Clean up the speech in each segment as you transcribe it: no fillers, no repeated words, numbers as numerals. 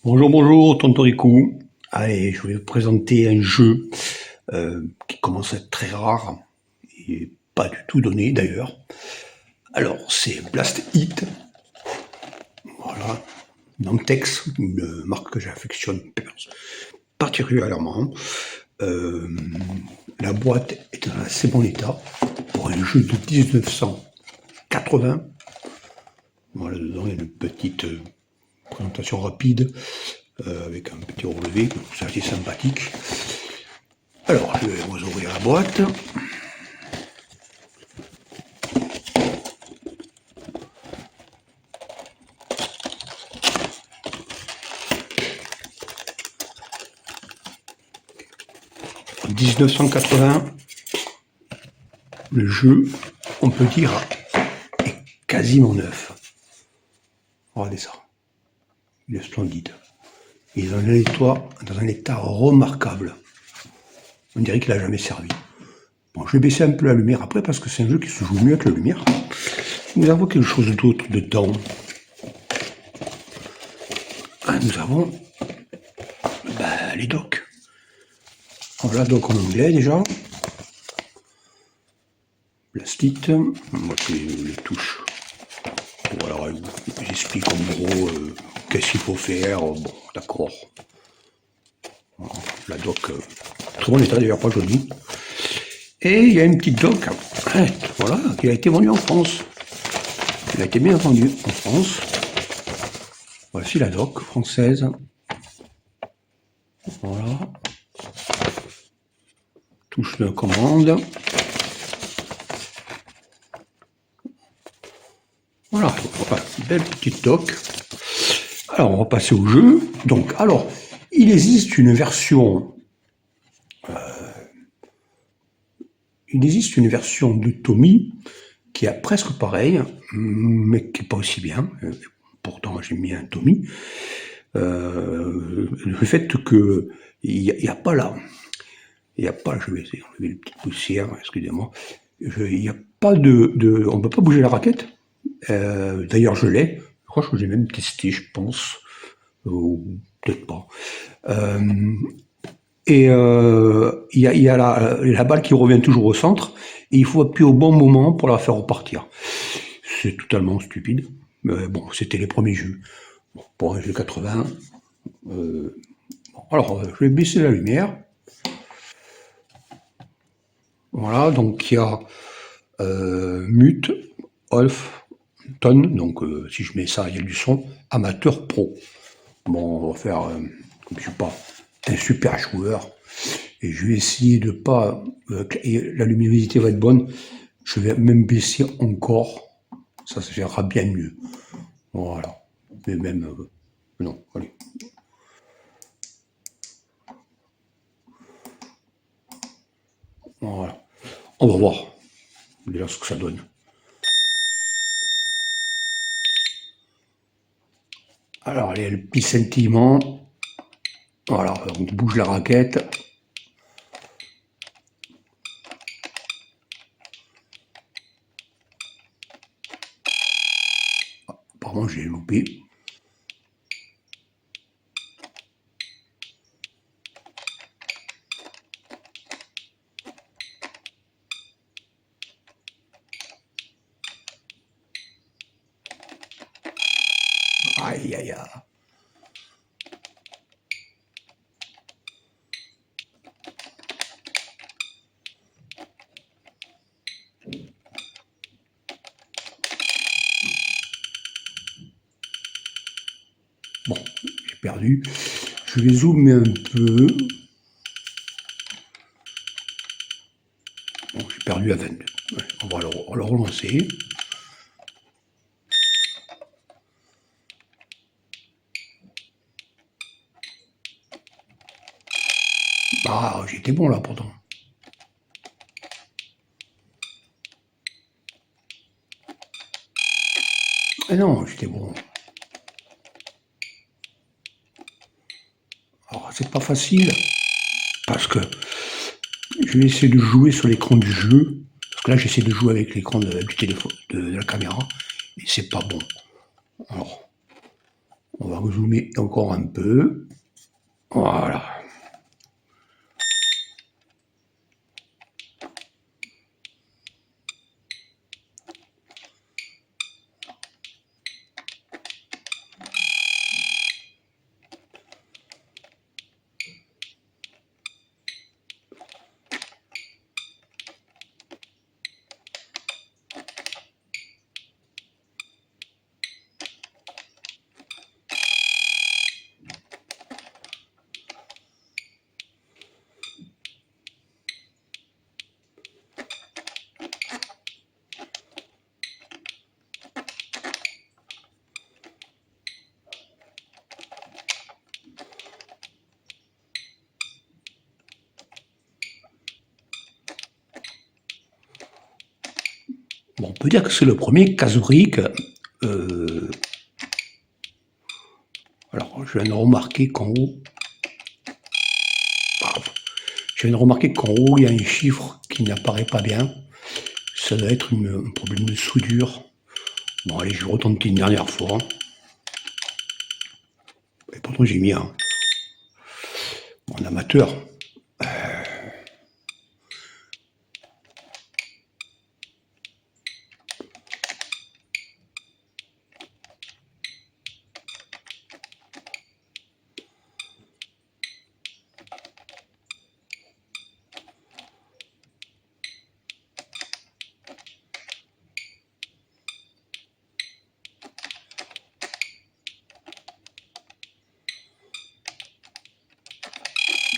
Bonjour, bonjour, tonton Rico. Allez, je vais vous présenter un jeu qui commence à être très rare et pas du tout donné d'ailleurs. Alors, c'est Blast Hit, voilà, Nantex, une marque que j'affectionne particulièrement. Euh, la boîte est dans un assez bon état pour un jeu de 1980. Voilà, dedans il y a une petite présentation rapide avec un petit relevé, c'est assez sympathique. Alors, je vais vous ouvrir la boîte. En 1980, le jeu, on peut dire, est quasiment neuf. Regardez ça. Il est splendide. Il est dans un état remarquable. On dirait qu'il n'a jamais servi. Bon, je vais baisser un peu la lumière après parce que c'est un jeu qui se joue mieux avec la lumière. Nous avons quelque chose d'autre dedans. Nous avons les docks. Voilà, donc en anglais déjà. Plastique. Moi, les touches. Voilà, j'explique en gros qu'est-ce qu'il faut faire. Bon, d'accord. La doc, très bon état d'ailleurs, pas joli. Et il y a une petite doc, voilà, qui a été vendue en France. Elle a été bien vendue en France. Voici la doc française. Voilà. Touche de commande. Voilà, belle petite doc. Alors, on va passer au jeu. Donc, alors, il existe une version de Tommy qui est presque pareil, mais qui n'est pas aussi bien. Pourtant, j'aime bien Tommy. Le fait que il n'y a pas là, il n'y a pas, je vais essayer d'enlever les petites poussières, excusez-moi. Il n'y a pas on ne peut pas bouger la raquette. D'ailleurs, je l'ai. Je crois que j'ai même testé, je pense, ou peut-être pas. Et il y a la balle qui revient toujours au centre, et il faut appuyer au bon moment pour la faire repartir. C'est totalement stupide. Mais bon, c'était les premiers jeux. Bon, pour un jeu 80. Alors, je vais baisser la lumière. Voilà, donc il y a Mute, Olf, Ton. Donc, si je mets ça, il y a du son. Amateur pro. Bon, on va faire, comme je ne suis pas un super joueur, et je vais essayer de pas... et la luminosité va être bonne. Je vais même baisser encore. Ça verra bien mieux. Voilà. Mais même... non, allez. Voilà. On va voir déjà ce que ça donne. Alors, allez, le petit sentiment. Voilà, on bouge la raquette. Apparemment, j'ai loupé. Aïe, aïe, aïe. Bon, j'ai perdu. Je vais zoomer un peu. Bon, j'ai perdu à 22. Ouais, on va le relancer. Bah, j'étais bon là pourtant. Ah non, j'étais bon. Alors, c'est pas facile. Parce que je vais essayer de jouer sur l'écran du jeu. Parce que là, j'essaie de jouer avec l'écran du téléphone, de la caméra. Et c'est pas bon. Alors, on va zoomer encore un peu. Voilà. Bon, on peut dire que c'est le premier Kazuric. Alors, je viens de remarquer qu'en haut, il y a un chiffre qui n'apparaît pas bien. Ça doit être un problème de soudure. Bon, allez, je retourne une dernière fois. Et pourtant, j'ai mis un amateur.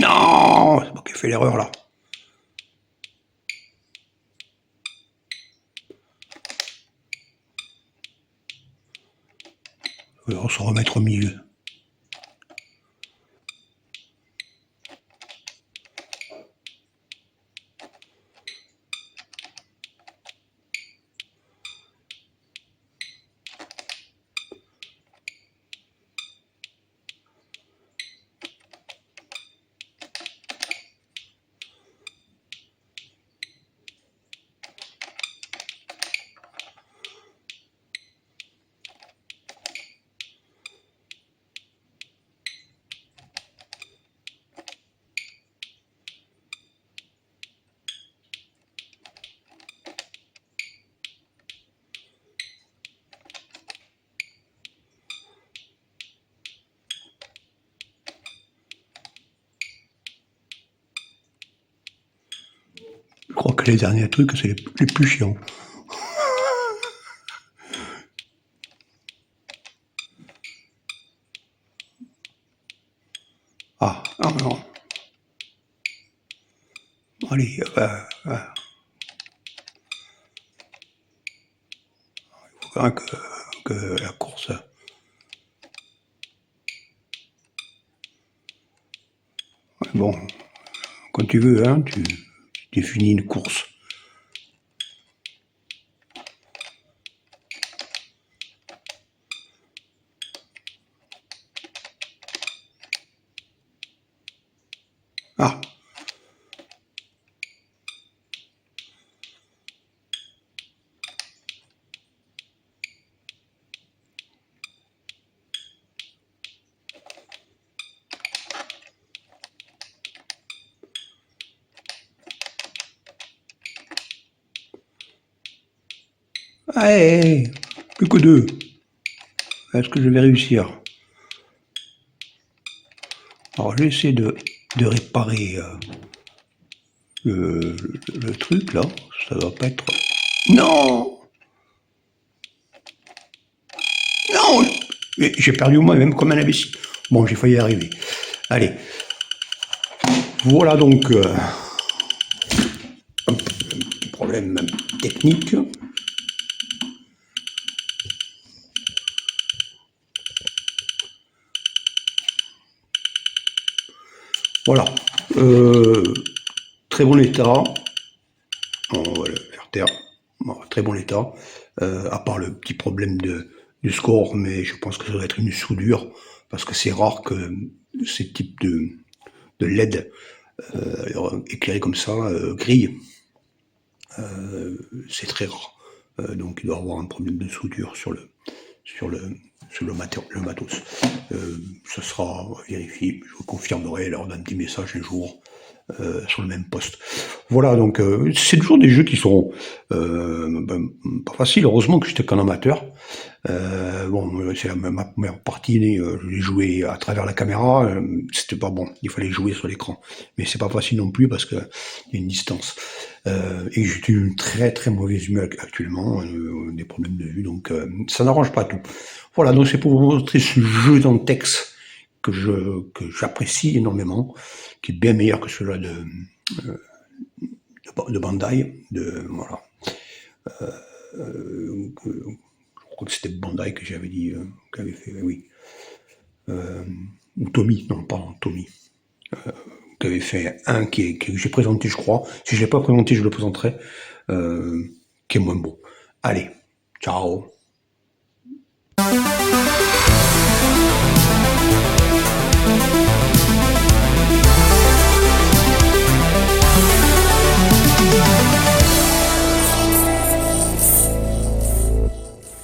Non, c'est moi qui ai fait l'erreur là. On va se remettre au milieu. Je crois que les derniers trucs, c'est les plus chiants. Ah, non. Allez, il faut quand même que la course... Bon, quand tu veux, hein, tu définis une course. Ah, allez, plus que 2. Est-ce que je vais réussir? Alors, j'essaie de réparer le truc, là. Ça doit pas être... Non! Non! J'ai perdu au moins, même comme un imbécile. Bon, j'ai failli y arriver. Allez. Voilà donc un petit problème technique. Voilà. Très bon état. On va le faire taire. Bon, très bon état. À part le petit problème du score, mais je pense que ça doit être une soudure, parce que c'est rare que ces types de LED éclairés comme ça grillent. C'est très rare. Donc il doit y avoir un problème de soudure sur sur le matos. Ça sera vérifié, je vous confirmerai lors d'un petit message un jour sur le même poste. Voilà, donc c'est toujours des jeux qui sont pas faciles. Heureusement que j'étais qu'un amateur. Bon, c'est ma première partie, je l'ai joué à travers la caméra, c'était pas bon, il fallait jouer sur l'écran. Mais c'est pas facile non plus parce qu'il y a une distance. Et j'ai une très très mauvaise vue actuellement, des problèmes de vue, donc ça n'arrange pas tout. Voilà, donc c'est pour vous montrer ce jeu dans le texte que j'apprécie énormément, qui est bien meilleur que celui-là de Bandai, voilà. Je crois que c'était Bandai que j'avais dit, qu'avait fait, oui. Ou Tommy, non, pardon, Tommy. Qui avait fait un que j'ai présenté, je crois. Si je ne l'ai pas présenté, je le présenterai. Qui est moins beau. Allez, ciao.